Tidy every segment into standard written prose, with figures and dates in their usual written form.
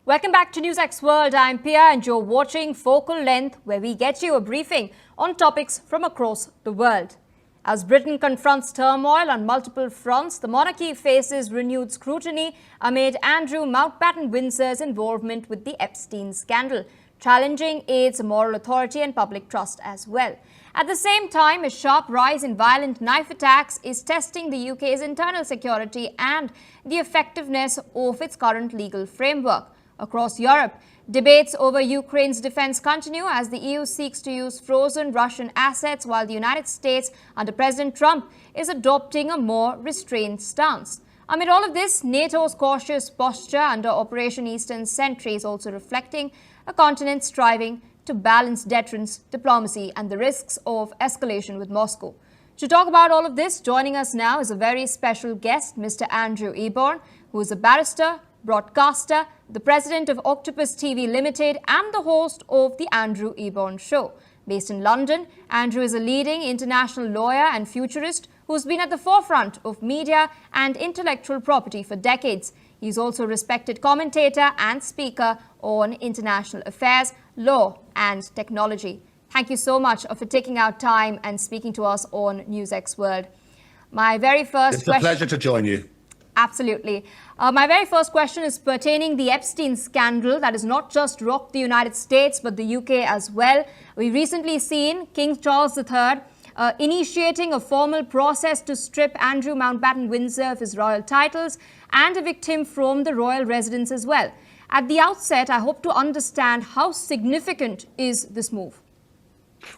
Welcome back to NewsX World. I'm Pia and you're watching Focal Length, where we get you a briefing on topics from across the world. As Britain confronts turmoil on multiple fronts, the monarchy faces renewed scrutiny amid Andrew Mountbatten-Windsor's involvement with the Epstein scandal, challenging its moral authority and public trust as well. At the same time, a sharp rise in violent knife attacks is testing the UK's internal security and the effectiveness of its current legal framework. Across Europe, debates over Ukraine's defense continue as the EU seeks to use frozen Russian assets, while the United States, under President Trump, is adopting a more restrained stance. Amid all of this, NATO's cautious posture under Operation Eastern Sentry is also reflecting a continent striving to balance deterrence, diplomacy, and the risks of escalation with Moscow. To talk about all of this, joining us now is a very special guest, Mr. Andrew Eborn, who is a barrister, broadcaster, the president of Octopus TV Limited, and the host of The Andrew Eborn Show. Based in London, Andrew is a leading international lawyer and futurist who's been at the forefront of media and intellectual property for decades. He's also a respected commentator and speaker on international affairs, law, and technology. Thank you so much for taking out time and speaking to us on NewsX World. My very first question... It's a pleasure to join you. Absolutely. My very first question is pertaining the Epstein scandal that has not just rocked the United States but the UK as well. We recently seen King Charles III initiating a formal process to strip Andrew Mountbatten-Windsor of his royal titles and evict him from the royal residence as well. At the outset, I hope to understand how significant is this move.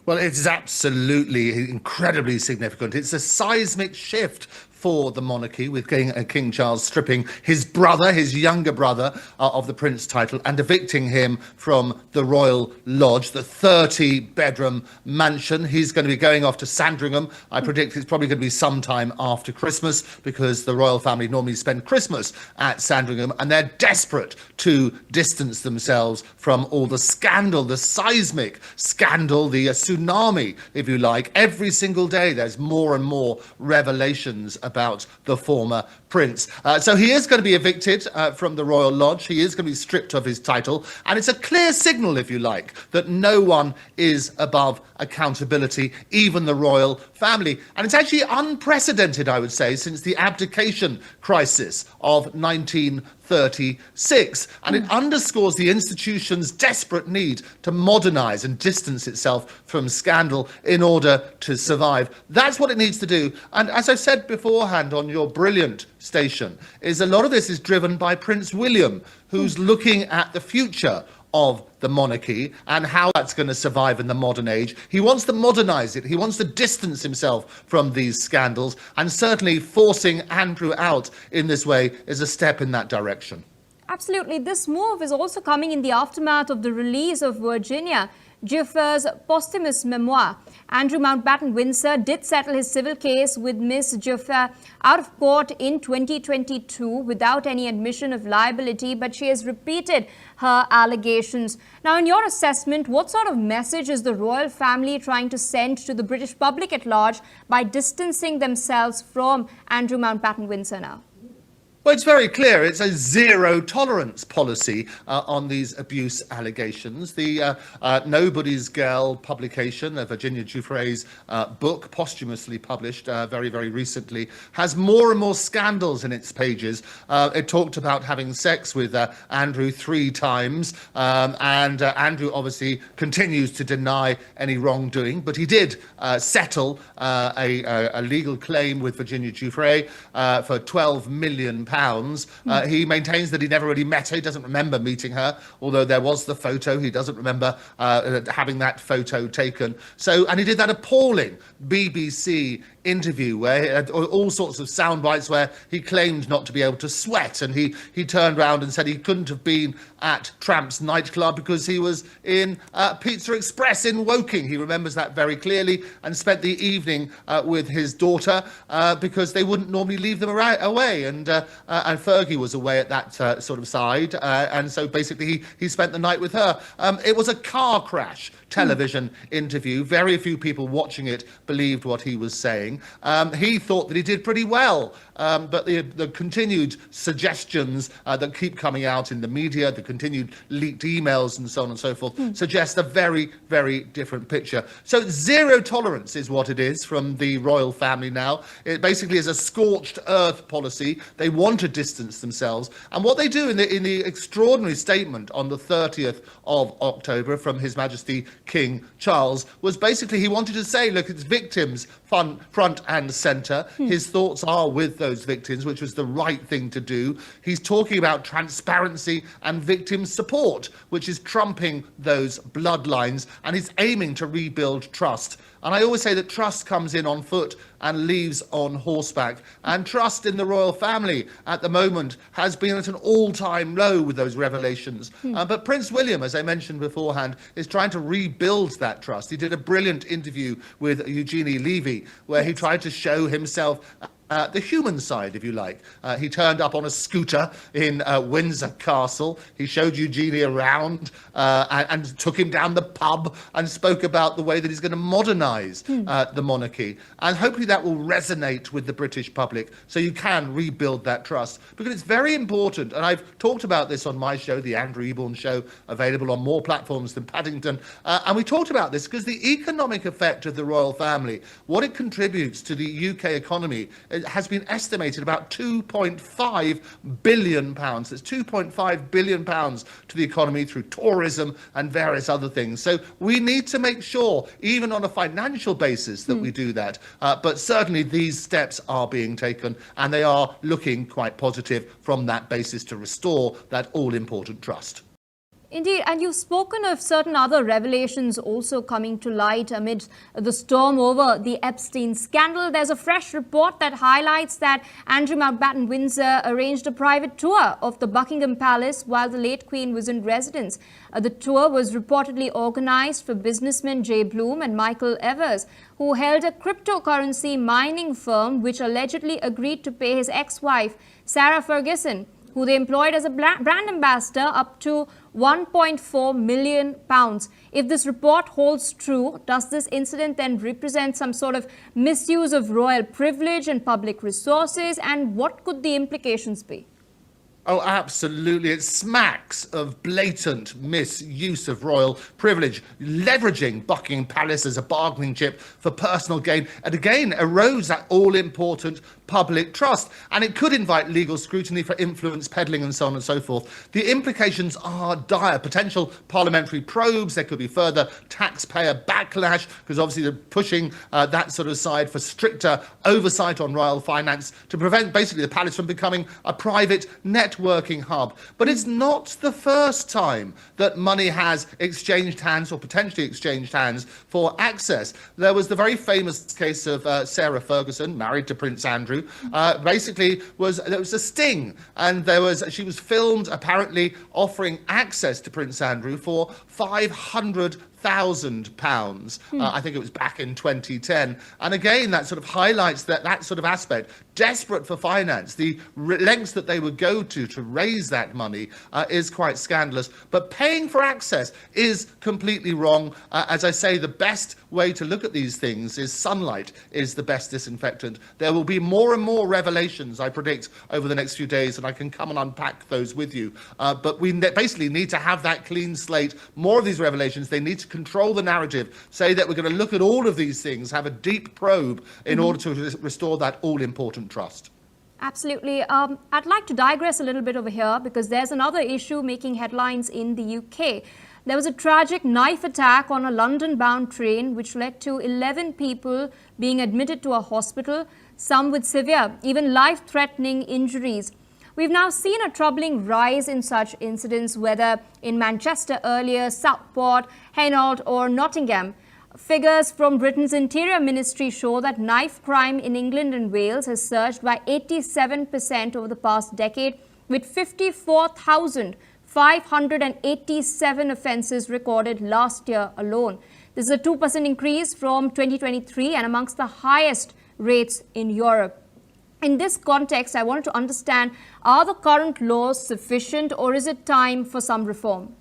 Well, it is absolutely incredibly significant. It's a seismic shift for the monarchy, with King Charles stripping his brother, his younger brother, of the prince title and evicting him from the Royal Lodge, the 30-bedroom mansion. He's going to be going off to Sandringham. I predict it's probably going to be sometime after Christmas, because the royal family normally spend Christmas at Sandringham, and they're desperate to distance themselves from all the scandal, the seismic scandal, the tsunami, if you like. Every single day there's more and more revelations about the former prince. So he is going to be evicted from the Royal Lodge. He is going to be stripped of his title. And it's a clear signal, if you like, that no one is above accountability, even the royal family. And it's actually unprecedented, I would say, since the abdication crisis of 1936. And it underscores the institution's desperate need to modernize and distance itself from scandal in order to survive. That's what it needs to do. And as I've said beforehand on your brilliant station, is a lot of this is driven by Prince William, who's looking at the future of the monarchy and how that's going to survive in the modern age. He wants to modernize it. He wants to distance himself from these scandals, and certainly forcing Andrew out in this way is a step in that direction. Absolutely. This move is also coming in the aftermath of the release of Virginia Giuffre's posthumous memoir. Andrew Mountbatten-Windsor did settle his civil case with Miss Giuffre out of court in 2022 without any admission of liability, but she has repeated her allegations. Now, in your assessment, what sort of message is the royal family trying to send to the British public at large by distancing themselves from Andrew Mountbatten-Windsor now? Well, it's very clear. It's a zero-tolerance policy on these abuse allegations. The Nobody's Girl publication, Virginia Giuffre's book, posthumously published very, very recently, has more and more scandals in its pages. It talked about having sex with Andrew 3 times, and Andrew obviously continues to deny any wrongdoing, but he did settle a legal claim with Virginia Giuffre for £12 million. He maintains that he never really met her. He doesn't remember meeting her, although there was the photo. He doesn't remember having that photo taken. And he did that appalling BBC interview where he had all sorts of sound bites where he claimed not to be able to sweat, and he turned around and said he couldn't have been at Tramp's nightclub because he was in Pizza Express in Woking. He remembers that very clearly, and spent the evening with his daughter because they wouldn't normally leave them away, and Fergie was away at that sort of side, and so basically he spent the night with her. It was a car crash television interview. Very few people watching it believed what he was saying. thing, he thought that he did pretty well. But the continued suggestions that keep coming out in the media, the continued leaked emails and so on and so forth, suggest a very, very different picture. So zero tolerance is what it is from the royal family now. It basically is a scorched earth policy. They want to distance themselves. And what they do in the extraordinary statement on the 30th of October from His Majesty King Charles was basically he wanted to say, look, it's victims front and centre. His thoughts are with those victims, which was the right thing to do. He's talking about transparency and victim support, which is trumping those bloodlines, and he's aiming to rebuild trust. And I always say that trust comes in on foot and leaves on horseback. And trust in the royal family at the moment has been at an all-time low with those revelations. But Prince William, as I mentioned beforehand, is trying to rebuild that trust. He did a brilliant interview with Eugenie Levy, where he tried to show himself the human side, if you like. He turned up on a scooter in Windsor Castle. He showed Eugenie around and took him down the pub and spoke about the way that he's going to modernise the monarchy. And hopefully that will resonate with the British public so you can rebuild that trust. Because it's very important, and I've talked about this on my show, the Andrew Eborn Show, available on more platforms than Paddington. And we talked about this because the economic effect of the royal family, what it contributes to the UK economy, it has been estimated about £2.5 billion. That's £2.5 billion to the economy through tourism and various other things. So we need to make sure, even on a financial basis, that we do that. But certainly these steps are being taken, and they are looking quite positive from that basis to restore that all-important trust. Indeed, and you've spoken of certain other revelations also coming to light amid the storm over the Epstein scandal. There's a fresh report that highlights that Andrew Mountbatten-Windsor arranged a private tour of the Buckingham Palace while the late Queen was in residence. The tour was reportedly organized for businessmen Jay Bloom and Michael Evers, who held a cryptocurrency mining firm which allegedly agreed to pay his ex-wife, Sarah Ferguson, who they employed as a brand ambassador, up to £1.4 million. If this report holds true, does this incident then represent some sort of misuse of royal privilege and public resources? And what could the implications be? Oh, absolutely. It smacks of blatant misuse of royal privilege, leveraging Buckingham Palace as a bargaining chip for personal gain, and again erodes that all-important public trust. And it could invite legal scrutiny for influence peddling and so on and so forth. The implications are dire. Potential parliamentary probes. There could be further taxpayer backlash, because obviously they're pushing that sort of side for stricter oversight on royal finance to prevent basically the palace from becoming a private networking hub. But it's not the first time that money has exchanged hands or potentially exchanged hands for access. There was the very famous case of Sarah Ferguson, married to Prince Andrew. Basically, there was a sting, and she was filmed apparently offering access to Prince Andrew for £500,000. I think it was back in 2010. And again, that sort of highlights that sort of aspect. Desperate for finance, the lengths that they would go to raise that money is quite scandalous. But paying for access is completely wrong. As I say, the best way to look at these things is sunlight is the best disinfectant. There will be more and more revelations, I predict, over the next few days, and I can come and unpack those with you. But we basically need to have that clean slate. More of these revelations, they need to control the narrative, say that we're going to look at all of these things, have a deep probe in order to restore that all-important trust. Absolutely. I'd like to digress a little bit over here because there's another issue making headlines in the UK. There was a tragic knife attack on a London-bound train which led to 11 people being admitted to a hospital, some with severe, even life-threatening injuries. We've now seen a troubling rise in such incidents, whether in Manchester earlier, Southport, Hainault or Nottingham. Figures from Britain's Interior Ministry show that knife crime in England and Wales has surged by 87% over the past decade, with 54,587 offences recorded last year alone. This is a 2% increase from 2023 and amongst the highest rates in Europe. In this context, I wanted to understand, are the current laws sufficient or is it time for some reform?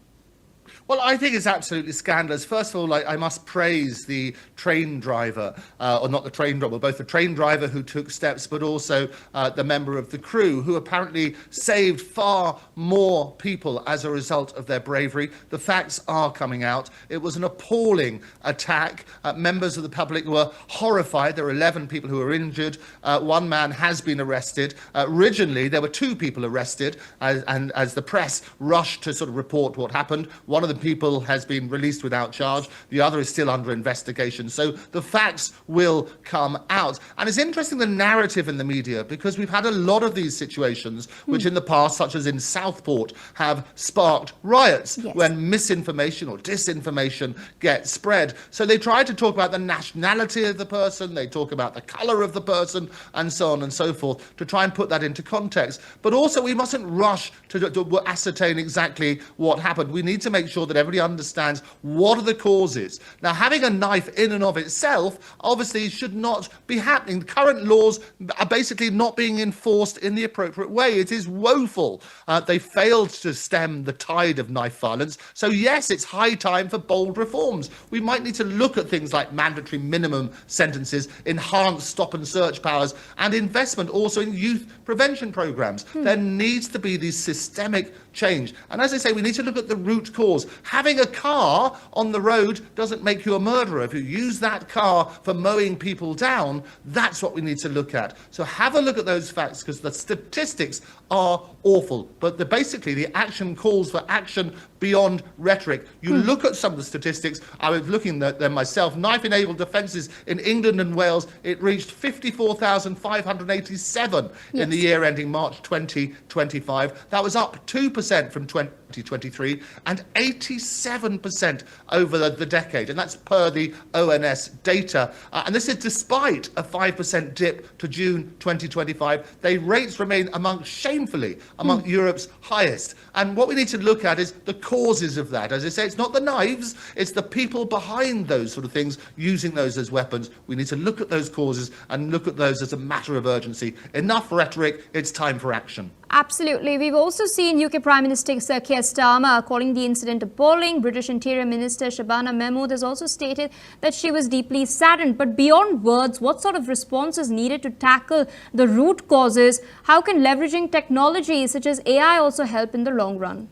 Well, I think it's absolutely scandalous. First of all, I must praise the train driver, or not the train driver, both the train driver who took steps, but also the member of the crew who apparently saved far more people as a result of their bravery. The facts are coming out. It was an appalling attack. Members of the public were horrified. There were 11 people who were injured. One man has been arrested. Originally, there were 2 people arrested, and as the press rushed to sort of report what happened, one of the people has been released without charge. The other is still under investigation. So the facts will come out. And it's interesting, the narrative in the media, because we've had a lot of these situations which in the past, such as in Southport, have sparked riots when misinformation or disinformation gets spread. So they try to talk about the nationality of the person, they talk about the colour of the person, and so on and so forth, to try and put that into context. But also, we mustn't rush to ascertain exactly what happened. We need to make sure that everybody understands what are the causes. Now, having a knife in and of itself obviously should not be happening. The current laws are basically not being enforced in the appropriate way. It is woeful. They failed to stem the tide of knife violence. So yes, it's high time for bold reforms. We might need to look at things like mandatory minimum sentences, enhanced stop and search powers, and investment also in youth prevention programs. There needs to be this systemic change. And as I say, we need to look at the root cause. Having a car on the road doesn't make you a murderer. If you use that car for mowing people down, that's what we need to look at. So have a look at those facts, because the statistics are awful. But basically, the action calls for action beyond rhetoric. You look at some of the statistics. I was looking at them myself. Knife-enabled offences in England and Wales, it reached 54,587 in the year ending March 2025. That was up 2% from 2023 and 87% over the decade. And that's per the ONS data. And this is despite a 5% dip to June 2025. The rates remain shamefully among Europe's highest. And what we need to look at is the causes of that. As I say, it's not the knives, it's the people behind those sort of things using those as weapons. We need to look at those causes and look at those as a matter of urgency. Enough rhetoric, it's time for action. Absolutely. We've also seen UK Prime Minister Sir Keir Starmer calling the incident appalling. British Interior Minister Shabana Mahmood has also stated that she was deeply saddened. But beyond words, what sort of response is needed to tackle the root causes? How can leveraging technology such as AI also help in the long run?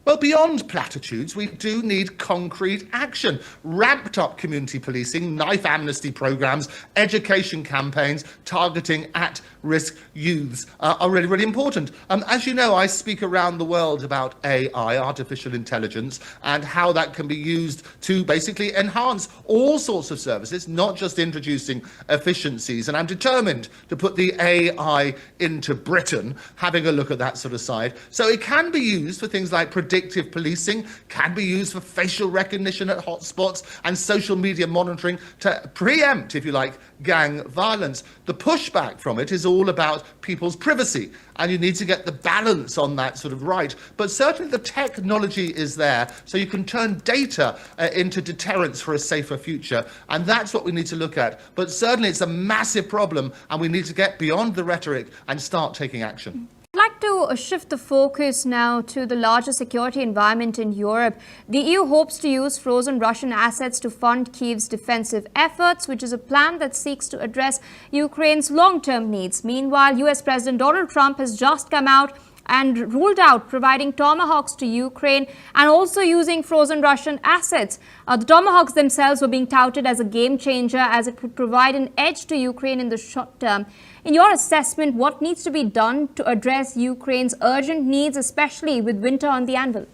Well, beyond platitudes, we do need concrete action. Ramped up community policing, knife amnesty programs, education campaigns targeting at-risk youths are really, really important. As you know, I speak around the world about AI, artificial intelligence, and how that can be used to basically enhance all sorts of services, not just introducing efficiencies. And I'm determined to put the AI into Britain, having a look at that sort of side. So it can be used for things like predictive policing, can be used for facial recognition at hotspots and social media monitoring to preempt, if you like, gang violence. The pushback from it is all about people's privacy, and you need to get the balance on that sort of right. But certainly the technology is there, so you can turn data into deterrence for a safer future, and that's what we need to look at. But certainly it's a massive problem, and we need to get beyond the rhetoric and start taking action. I'd like to shift the focus now to the larger security environment in Europe. The EU hopes to use frozen Russian assets to fund Kyiv's defensive efforts, which is a plan that seeks to address Ukraine's long-term needs. Meanwhile, US President Donald Trump has just come out and ruled out providing Tomahawks to Ukraine and also using frozen Russian assets. The Tomahawks themselves were being touted as a game changer, as it would provide an edge to Ukraine in the short term. In your assessment, what needs to be done to address Ukraine's urgent needs, especially with winter on the anvil?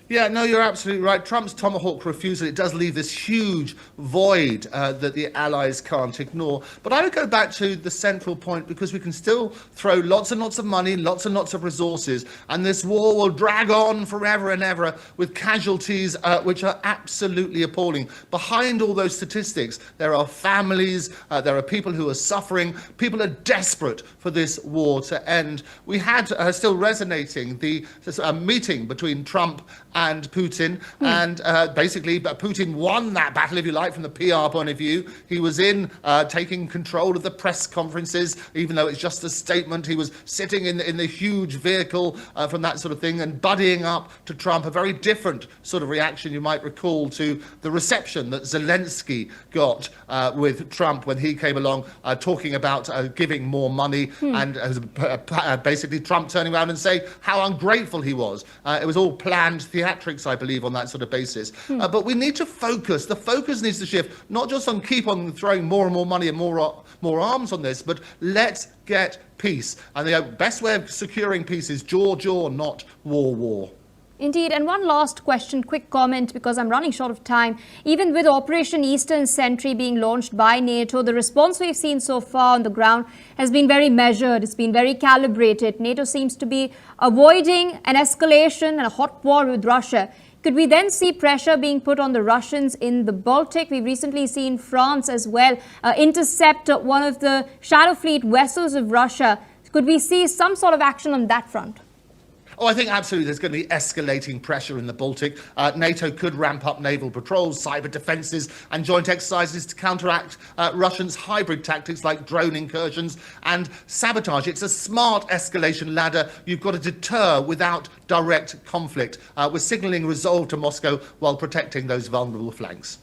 Yeah, no, you're absolutely right. Trump's Tomahawk refusal, it does leave this huge void that the Allies can't ignore. But I would go back to the central point, because we can still throw lots and lots of money, lots and lots of resources, and this war will drag on forever and ever with casualties which are absolutely appalling. Behind all those statistics, there are families, there are people who are suffering, people are desperate for this war to end. We had still resonating the meeting between Trump and Putin. And basically, Putin won that battle, if you like, from the PR point of view. He was in taking control of the press conferences, even though it's just a statement. He was sitting in the huge vehicle from that sort of thing and buddying up to Trump, a very different sort of reaction you might recall to the reception that Zelensky got with Trump when he came along talking about giving more money and basically Trump turning around and saying how ungrateful he was. It was all planned theatrics, I believe, on that sort of basis. But we need to focus. The focus needs to shift, not just on keep on throwing more and more money and more arms on this, but let's get peace. And the best way of securing peace is jaw, not war. Indeed. And one last question, quick comment, because I'm running short of time. Even with Operation Eastern Sentry being launched by NATO, the response we've seen so far on the ground has been very measured. It's been very calibrated. NATO seems to be avoiding an escalation and a hot war with Russia. Could we then see pressure being put on the Russians in the Baltic? We've recently seen France as well intercept one of the Shadow Fleet vessels of Russia. Could we see some sort of action on that front? Oh, I think absolutely there's going to be escalating pressure in the Baltic. NATO could ramp up naval patrols, cyber defences and joint exercises to counteract Russians' hybrid tactics like drone incursions and sabotage. It's a smart escalation ladder. You've got to deter without direct conflict. We're signalling resolve to Moscow while protecting those vulnerable flanks.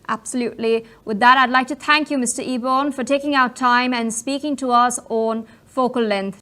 Absolutely. With that, I'd like to thank you, Mr. Eborn, for taking our time and speaking to us on Focal Length.